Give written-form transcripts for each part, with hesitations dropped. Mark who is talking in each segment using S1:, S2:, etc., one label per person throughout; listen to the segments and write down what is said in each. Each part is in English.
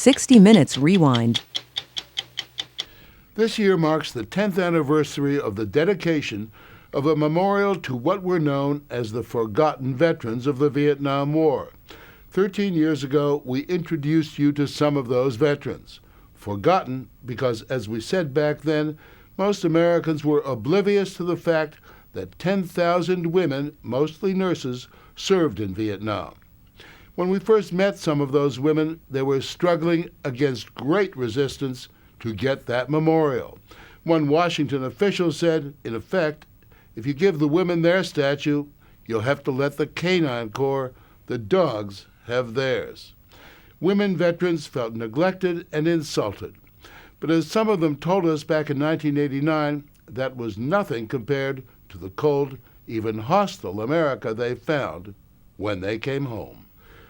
S1: 60 Minutes Rewind.
S2: This year marks the 10th anniversary of the dedication of a memorial to what were known as the forgotten veterans of the Vietnam War. 13 years ago, we introduced you to some of those veterans. Forgotten because, as we said back then, most Americans were oblivious to the fact that 10,000 women, mostly nurses, served in Vietnam. When we first met some of those women, they were struggling against great resistance to get that memorial. One Washington official said, in effect, if you give the women their statue, you'll have to let the Canine Corps, the dogs, have theirs. Women veterans felt neglected and insulted. But as some of them told us back in 1989, that was nothing compared to the cold, even hostile America they found when they came home.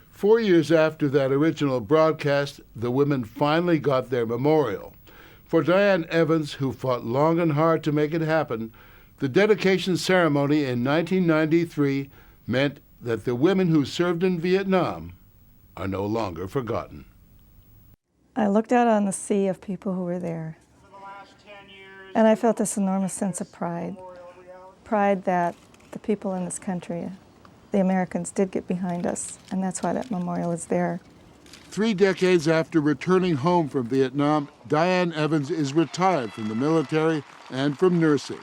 S2: 4 years after that original broadcast, the women finally got their memorial. For Diane Evans, who fought long and hard to make it happen, the dedication ceremony in 1993 meant that the women who served in Vietnam are no longer forgotten.
S3: I looked out on the sea of people who were there, and I felt this enormous sense of pride. Pride that the people in this country, the Americans, did get behind us, and that's why that memorial is there.
S2: 3 decades after returning home from Vietnam, Diane Evans is retired from the military and from nursing.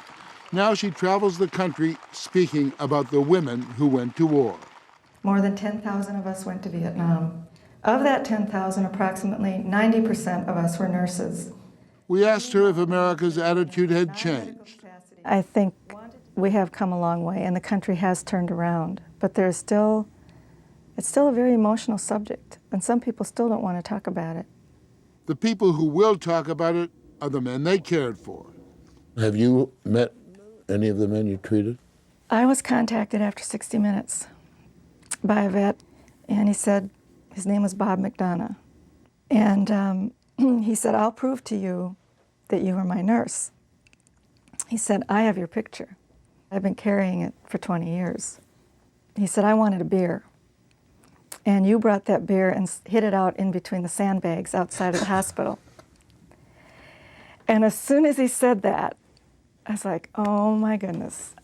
S2: Now she travels the country speaking about the women who went to war.
S3: More than 10,000 of us went to Vietnam. Of that 10,000, approximately 90% of us were nurses.
S2: We asked her if America's attitude had changed.
S3: I think we have come a long way, and the country has turned around. But it's still a very emotional subject, and some people still don't want to talk about it.
S2: The people who will talk about it are the men they cared for. Have you met any of the men you treated?
S3: I was contacted after 60 Minutes by a vet, and he said, his name was Bob McDonough, and he said, I'll prove to you that you were my nurse. He said, I have your picture. I've been carrying it for 20 years. He said, I wanted a beer, and you brought that beer and hid it out in between the sandbags outside of the hospital. And as soon as he said that, I was like, oh my goodness,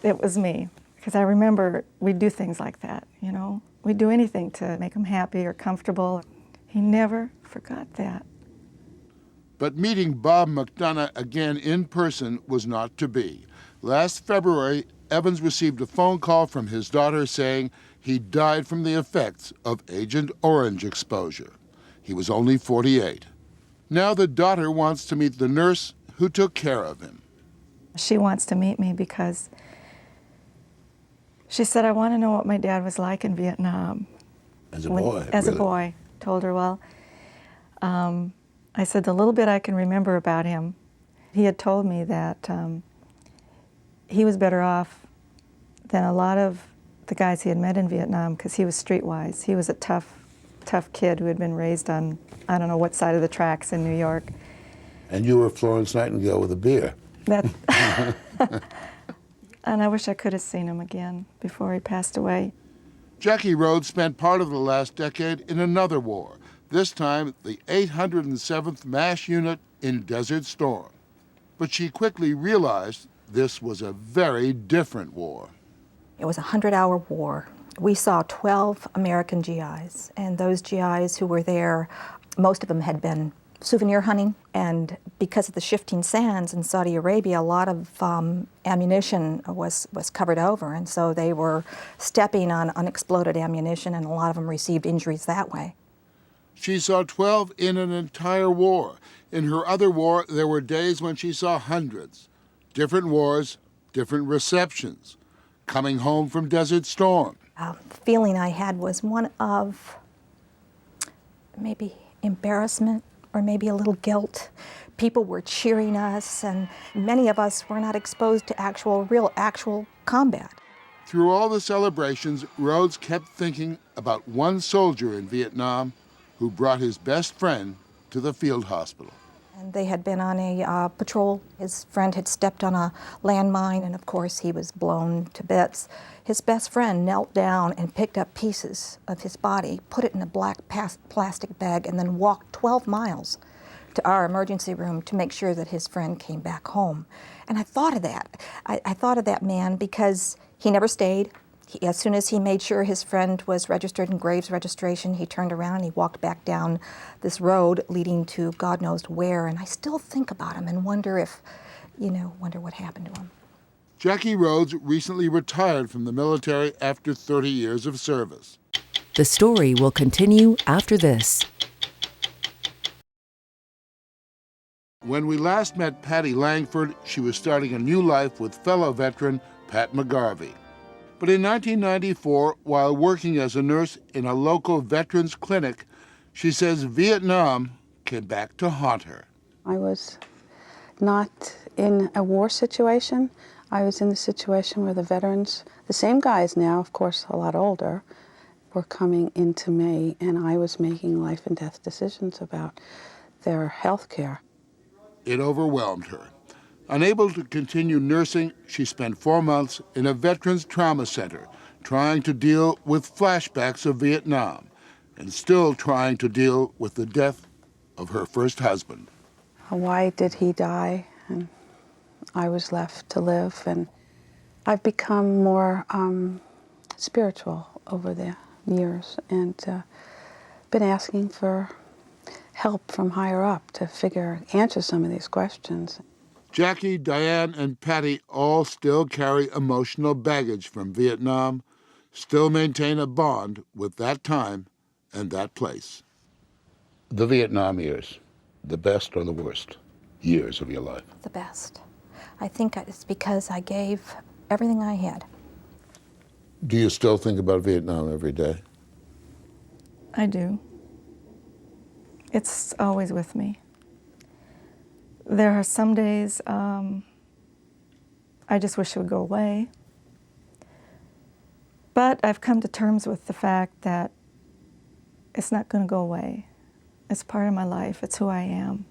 S3: it was me. Because I remember we'd do things like that, you know. We'd do anything to make them happy or comfortable. He never forgot that.
S2: But meeting Bob McDonough again in person was not to be. Last February, Evans received a phone call from his daughter saying he died from the effects of Agent Orange exposure. He was only 48. Now the daughter wants to meet the nurse who took care of him.
S3: She wants to meet me because she said, I want to know what my dad was like in Vietnam.
S2: As a boy?
S3: As a boy. Told her, well, I said, the little bit I can remember about him, he had told me that he was better off than a lot of the guys he had met in Vietnam because he was streetwise. He was a tough kid who had been raised on, I don't know what side of the tracks in New York.
S2: And you were Florence Nightingale with a beer.
S3: And I wish I could have seen him again before he passed away.
S2: Jackie Rhodes spent part of the last decade in another war, this time the 807th MASH unit in Desert Storm. But she quickly realized this was a very different war.
S4: It was a 100-hour war. We saw 12 American GIs, and those GIs who were there, most of them had been souvenir hunting, and because of the shifting sands in Saudi Arabia, a lot of ammunition was covered over, and so they were stepping on unexploded ammunition, and a lot of them received injuries that way.
S2: She saw 12 in an entire war. In her other war, there were days when she saw hundreds. Different wars, different receptions. Coming home from Desert Storm.
S4: The feeling I had was one of maybe embarrassment, or maybe a little guilt. People were cheering us, and many of us were not exposed to real combat.
S2: Through all the celebrations, Rhodes kept thinking about one soldier in Vietnam who brought his best friend to the field hospital.
S4: And they had been on a patrol. His friend had stepped on a landmine, and of course he was blown to bits. His best friend knelt down and picked up pieces of his body, put it in a black plastic bag, and then walked 12 miles to our emergency room to make sure that his friend came back home. And I thought of that. I thought of that man because he never stayed. As soon as he made sure his friend was registered in Graves registration, he turned around and he walked back down this road leading to God knows where. And I still think about him and wonder if, wonder what happened to him.
S2: Jackie Rhodes recently retired from the military after 30 years of service.
S1: The story will continue after this.
S2: When we last met Patty Langford, she was starting a new life with fellow veteran Pat McGarvey. But in 1994, while working as a nurse in a local veterans clinic, she says Vietnam came back to haunt her.
S5: I was not in a war situation. I was in the situation where the veterans, the same guys now, of course, a lot older, were coming into me, and I was making life and death decisions about their health care.
S2: It overwhelmed her. Unable to continue nursing, she spent 4 months in a veterans trauma center, trying to deal with flashbacks of Vietnam, and still trying to deal with the death of her first husband.
S5: Why did he die? And I was left to live, and I've become more spiritual over the years, and been asking for help from higher up to answer some of these questions.
S2: Jackie, Diane, and Patty all still carry emotional baggage from Vietnam, still maintain a bond with that time and that place. The Vietnam years, the best or the worst years of your life?
S4: The best. I think it's because I gave everything I had.
S2: Do you still think about Vietnam every day?
S3: I do. It's always with me. There are some days I just wish it would go away. But I've come to terms with the fact that it's not going to go away. It's part of my life. It's who I am.